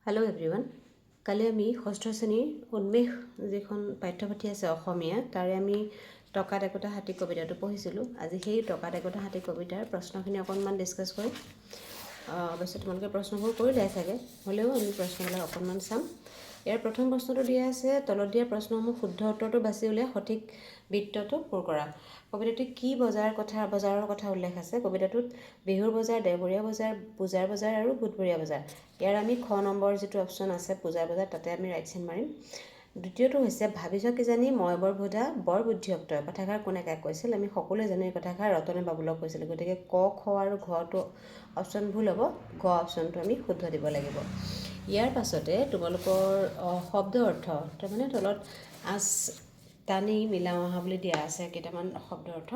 Hello' everyone. কালি আমি ষষ্ঠ শ্ৰেণীৰ উন্মেষ যিখন পাঠ্যপুথি আছে অসমীয়া তাৰে আমি টকাত একোটা হাতী কবিতাটো পঢ়িছিলোঁ। আজি সেই টকাত একোটা হাতী কবিতাৰ প্ৰশ্নখিনি অকণমান ডিছকাছ কৰিম। অৱশ্যে তোমালোকে প্ৰশ্নবোৰ কৰিলে চাগে, হ'লেও আমি প্ৰশ্নবিলাক অকণমান চাম। ইয়াৰ প্ৰথম প্ৰশ্নটো দিয়া আছে, তলত দিয়া প্ৰশ্নসমূহ শুদ্ধ উত্তৰটো বাছি উলিয়াই সঠিক বৃত্তটো পূৰ কৰা। কবিতাটোত কি বজাৰৰ কথা উল্লেখ আছে? কবিতাটোত বিহুৰ বজাৰ, দেওবৰীয়া বজাৰ, পূজাৰ বজাৰ আৰু বুধবৰীয়া বজাৰ। ইয়াৰ আমি খ নম্বৰ যিটো অপশ্যন আছে পূজাৰ বজাৰ, তাতে আমি ৰাইট চাইন মাৰিম। দ্বিতীয়টো হৈছে, ভাবিছ কিজানি মই বৰ ভোদা বৰ বুদ্ধিয়ক্ত। কথাষাৰ কোনে কাক কৈছিল? আমি সকলোৱে জানো এই কথাষাৰ ৰতনে বাবুলক কৈছিল। গতিকে ক, খ আৰু ঘটো অপশ্যন ভুল হ'ব, ঘ অপশ্যনটো আমি শুদ্ধ দিব লাগিব। ইয়াৰ পাছতে তোমালোকৰ শব্দ অৰ্থ, তাৰমানে তলত আঁচ টানি মিলাও অহা বুলি দিয়া আছে কেইটামান শব্দ অৰ্থ।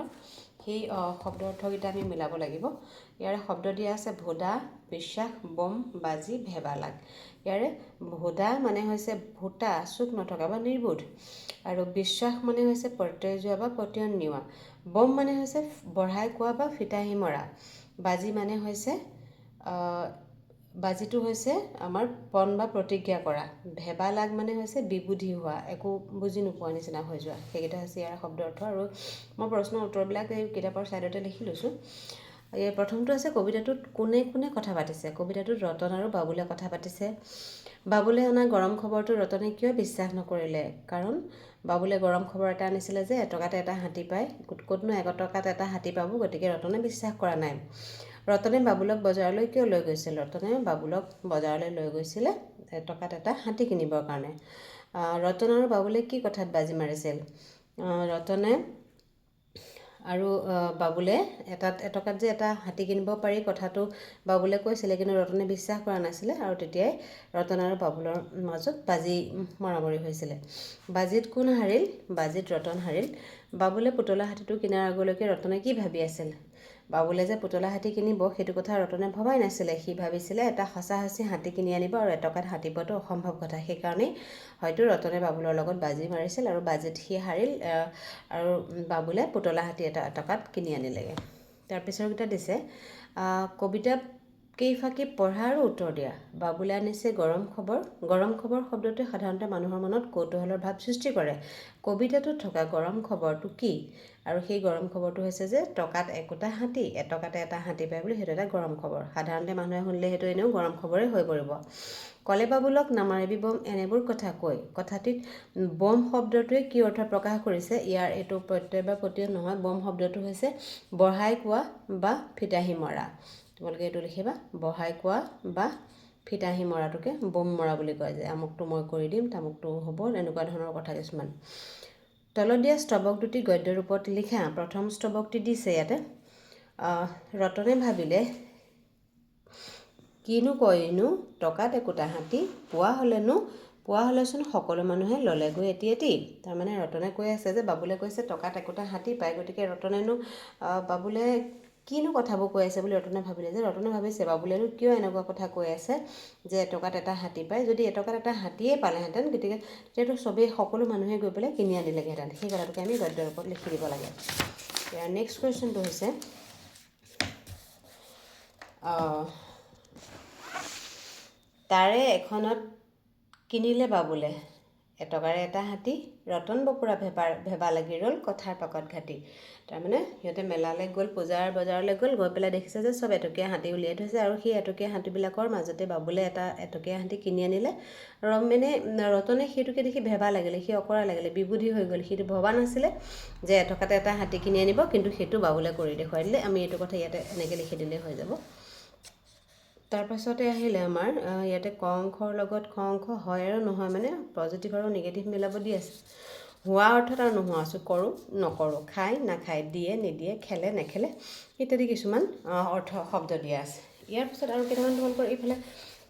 সেই শব্দ অৰ্থকেইটা আমি মিলাব লাগিব। ইয়াৰে শব্দ দিয়া আছে ভোদা, বিশ্বাস, বম, বাজি, ভেবালাগ। ইয়াৰে ভোদা মানে হৈছে ভোটা, চুক নথকা বা নিৰ্বোধ, আৰু বিশ্বাস মানে হৈছে প্ৰত্যয় যোৱা বা পতিয়ন নিওৱা। বম মানে হৈছে বঢ়াই কোৱা বা ফিতাহি মৰা। বাজি মানে হৈছে বাজিটো হৈছে আমাৰ পণ বা প্ৰতিজ্ঞা কৰা। ভেবালাগ মানে হৈছে বিবুধি হোৱা, একো বুজি নোপোৱা নিচিনা হৈ যোৱা। সেইকেইটা হৈছে ইয়াৰ শব্দ অৰ্থ। আৰু মই প্ৰশ্নৰ উত্তৰবিলাক এই কিতাপৰ ছাইডতে লিখি লৈছোঁ। এই প্ৰথমটো আছে, কবিতাটোত কোনে কোনে কথা পাতিছে? কবিতাটোত ৰতন আৰু বাবুলে কথা পাতিছে। বাবুলে অনা গৰম খবৰটো ৰতনে কিয় বিশ্বাস নকৰিলে? কাৰণ বাবুলে গৰম খবৰ এটা আনিছিলে যে এটকাতে এটা হাতী পায়। ক'তনো এটকাত এটা হাতী পাব, গতিকে ৰতনে বিশ্বাস কৰা নাই। ৰতনে বাবুলক বজাৰলৈ কিয় লৈ গৈছিল? ৰতনে বাবুলক বজাৰলৈ লৈ গৈছিলে এটকাত এটা হাতী কিনিবৰ কাৰণে। ৰতন আৰু বাবুলে কি কথাত বাজি মাৰিছিল? ৰতনে আৰু বাবুলে এটকাত যে এটা হাতী কিনিব পাৰি কথাটো বাবুলে কৈছিলে, কিন্তু ৰতনে বিশ্বাস কৰা নাছিলে, আৰু তেতিয়াই ৰতন আৰু বাবুলৰ মাজত বাজি মৰামৰি হৈছিলে। বাজিত কোন হাৰিল? বাজিত ৰতন হাৰিল। বাবুলে পুতলা হাতীটো কিনাৰ আগলৈকে ৰতনে কি ভাবি আছিল? বাবুলে যে পুতলা হাতী কিনিব সেইটো কথা ৰতনে ভবাই নাছিলে। সি ভাবিছিলে এটা সঁচা হাতী কিনি আনিব, আৰু এটকাত হাতী পোৱাটো অসম্ভৱ কথা। সেইকাৰণেই হয়তো ৰতনে বাবুলৰ লগত বাজি মাৰিছিল, আৰু বাজিত সি হাৰিল, আৰু বাবুলে পুতলা হাতী এটা এটকাত কিনি আনিলেগৈ। তাৰপিছৰকেইটা দিছে, কবিতা কেইফাকি পঢ়া আৰু উত্তৰ দিয়া। বাবুলে আনিছে গৰম খবৰ। গৰম খবৰ শব্দটোৱে সাধাৰণতে মানুহৰ মনত কৌতূহলৰ ভাৱ সৃষ্টি কৰে। কবিতাটোত থকা গৰম খবৰটো কি? আৰু সেই গৰম খবৰটো হৈছে যে টকাত একোটা হাতী, এটকাতে এটা হাতী পায় বুলি, সেইটো এটা গৰম খবৰ। সাধাৰণতে মানুহে শুনিলে সেইটো এনেও গৰম খবৰেই হৈ পৰিব। কলে বাবুলক নামাৰিবি বম এনেবোৰ কথা কৈ। কথাটিত বম শব্দটোৱে কি অৰ্থ প্ৰকাশ কৰিছে? ইয়াৰ এইটো প্ৰত্যয় বা পতিয়ন নহয়। বম শব্দটো হৈছে বঢ়াই কোৱা বা ফিতাহি মৰা। তোমালোকে এইটো লিখিবা, বঢ়াই কোৱা বা ফিতাহি মৰাটোকে বম মৰা বুলি কয়, যে আমুকটো মই কৰি দিম, তামুকটো হ'ব, এনেকুৱা ধৰণৰ কথা কিছুমান। তলত দিয়া স্তৱক দুটি গদ্য ৰূপত লিখা। প্ৰথম স্তৱকটি দিছে ইয়াতে, ৰতনে ভাবিলে কিনো কয়নো টকাত একোটা হাতী, পোৱা হ'লেচোন সকলো মানুহে ল'লেগৈ এটি এটি। তাৰমানে ৰতনে কৈ আছে যে বাবুলে কৈছে টকাত একোটা হাতী পায়, গতিকে ৰতনেনো বাবুলে কিনো কথাবোৰ কৈ আছে বুলি ৰতনে ভাবিলে, যে ৰতনে ভাবিছে বাবুলেনো কিয় এনেকুৱা কথা কৈ আছে যে এটকাত এটা হাতী পায়। যদি এটকাত এটা হাতীয়ে পালেহেঁতেন, গতিকে তেতিয়াতো সকলো মানুহে গৈ পেলাই কিনি আনিলেগৈহেঁতেন। সেই কথাটোকে আমি গদ্যৰ ওপৰত লিখি দিব লাগে। ইয়াৰ নেক্সট কুৱেশ্যনটো হৈছে, তাৰে এখনত কিনিলে বাবুলে এটকাৰে এটা হাতী, ৰতন বপুৰা ভেবা লাগি ৰ'ল কথাৰ পাকত ঘাটি। তাৰমানে সিহঁতে মেলালৈ গ'ল, পূজাৰ বজাৰলৈ গ'ল, গৈ পেলাই দেখিছে যে চব এটকীয়া হাতী উলিয়াই থৈছে, আৰু সেই এটকীয়া হাতীবিলাকৰ মাজতে বাবুলে এটা এটকীয়া হাতী কিনি আনিলে। ৰতনে সেইটোকে দেখি ভেবা লাগিলে, সি অকৰা লাগিলে, বিবুধি হৈ গ'ল। সিটো ভবা নাছিলে যে এটকাতে এটা হাতী কিনি আনিব, কিন্তু সেইটো বাবুলে কৰি দেখুৱাই দিলে। আমি এইটো কথা ইয়াতে এনেকৈ লিখি দিলেই হৈ যাব। তাৰপাছতে আহিলে আমাৰ ইয়াতে ক অংশৰ লগত খ অংশ হয় আৰু নহয়, মানে পজিটিভ আৰু নিগেটিভ মিলাব দি আছে। হোৱা অৰ্থত আৰু নোহোৱা আছোঁ, কৰোঁ নকৰোঁ, খায় নাখায়, দিয়ে নিদিয়ে, খেলে নেখেলে ইত্যাদি কিছুমান অৰ্থ শব্দ দিয়া আছে। ইয়াৰ পিছত আৰু কেইটামান তোমালোকৰ এইফালে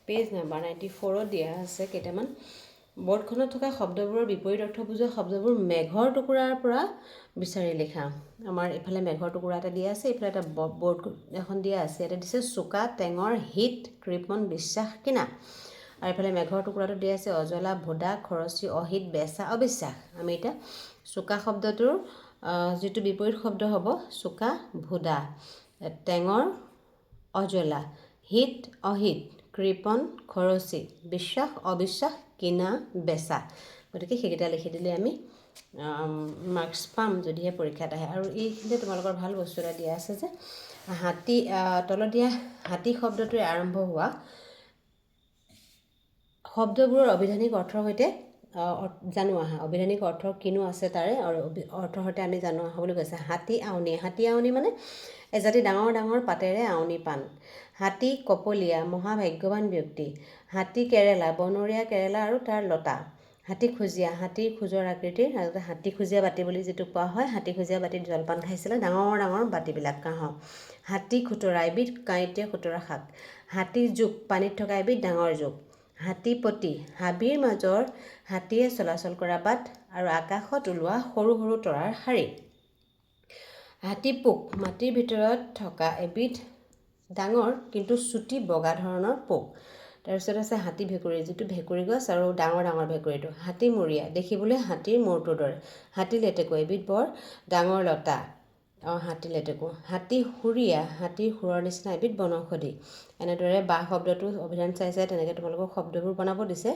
পেজ নাম্বাৰ 94ত দিয়া আছে কেইটামান। বৰ্ডখনত থকা শব্দবোৰৰ বিপৰীত অৰ্থ বুজোৱা শব্দবোৰ মেঘৰ টুকুৰাৰ পৰা বিচাৰি লিখা। আমাৰ এইফালে মেঘৰ টুকুৰা এটা দিয়া আছে, এইফালে এটা বৰ্ড এখন দিয়া আছে। ইয়াতে দিছে চোকা, টেঙৰ, হিত, কৃপণ, বিশ্বাস, কিনা। আৰু এইফালে মেঘৰ টুকুৰাটো দিয়া আছে অজলা, ভোদা, খৰচী, অহিত, বেচা, অবিশ্বাস। আমি এতিয়া চোকা শব্দটোৰ যিটো বিপৰীত শব্দ হ'ব চোকা, ভোদা, টেঙৰ, অজলা, হিত, অহিত, কৃপণ, খৰচী, বিশ্বাস, অবিশ্বাস, কিনা, বেচা। গতিকে সেইকেইটা লিখি দিলে আমি মাৰ্কছ পাম যদিহে পৰীক্ষাত আহে। আৰু এইখিনিতে তোমালোকৰ ভাল বস্তু এটা দিয়া আছে যে হাতী, তলত দিয়া হাতী শব্দটোৱে আৰম্ভ হোৱা শব্দবোৰৰ অভিধানিক অৰ্থৰ সৈতে জানো আহা। অভিধানিক অৰ্থ কিনো আছে তাৰে আৰু অৰ্থৰ সৈতে আমি জানো আহা বুলি কৈছে। হাতী আউনি, হাতী আউনি মানে এজাতি ডাঙৰ ডাঙৰ পাতেৰে আউনি পাণ। হাতী কপলীয়া, মহাভাগ্যৱান ব্যক্তি। হাতী কেৰেলা, বনৰীয়া কেৰেলা আৰু তাৰ লতা। হাতী খুজীয়া, হাতীৰ খোজৰ আকৃতিৰ, আগতে হাতী খুজীয়া বাতি বুলি যিটো কোৱা হয়, হাতী খুজীয়া বাতিত জলপান খাইছিলে, ডাঙৰ ডাঙৰ বাতিবিলাক কাঁহৰ। হাতী খুতৰা, এবিধ কাঁইটীয়া খুতৰা শাক। হাতী জোক, পানীত থকা এবিধ ডাঙৰ জোক। হাতীপতি, হাবিৰ মাজৰ হাতীয়ে চলাচল কৰা বাট আৰু আকাশত ওলোৱা সৰু সৰু তৰাৰ শাৰী। হাতীপোক, মাটিৰ ভিতৰত থকা এবিধ ডাঙৰ কিন্তু চুটি বগা ধৰণৰ পোক। তাৰপিছত আছে হাতী ভেকুৰী, যিটো ভেকুৰী গছ আৰু ডাঙৰ ডাঙৰ ভেকুৰীটো। হাতীমূৰীয়া, দেখিবলৈ হাতীৰ মূৰটোৰ দৰে। হাতী লেটেকু, এবিধ বৰ ডাঙৰ লতা। হাতী লেটেকু। হাতী সুৰীয়া, হাতীৰ সুৰৰ নিচিনা এবিধ বনৌষধি। এনেদৰে বা শব্দটো অভিধান চাই তেনেকৈ তোমালোকক শব্দবোৰ বনাব দিছে।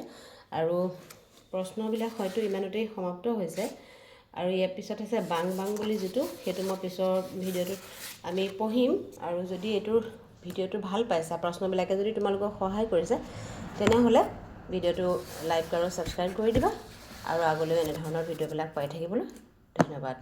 আৰু প্ৰশ্নবিলাক হয়তো ইমানতেই সমাপ্ত হৈছে। আৰু ইয়াৰ পিছত আছে বাং বাং বুলি যিটো, সেইটো মই পিছৰ ভিডিঅ'টোত আমি পঢ়িম। আৰু যদি এইটোৰ ভিডিঅ'টো ভাল পাইছা, প্ৰশ্নবিলাকে যদি তোমালোকক সহায় কৰিছে, তেনেহ'লে ভিডিঅ'টো লাইক আৰু ছাবস্ক্ৰাইব কৰি দিবা। আৰু আগলৈও এনেধৰণৰ ভিডিঅ'বিলাক পাই থাকিবলৈ ধন্যবাদ।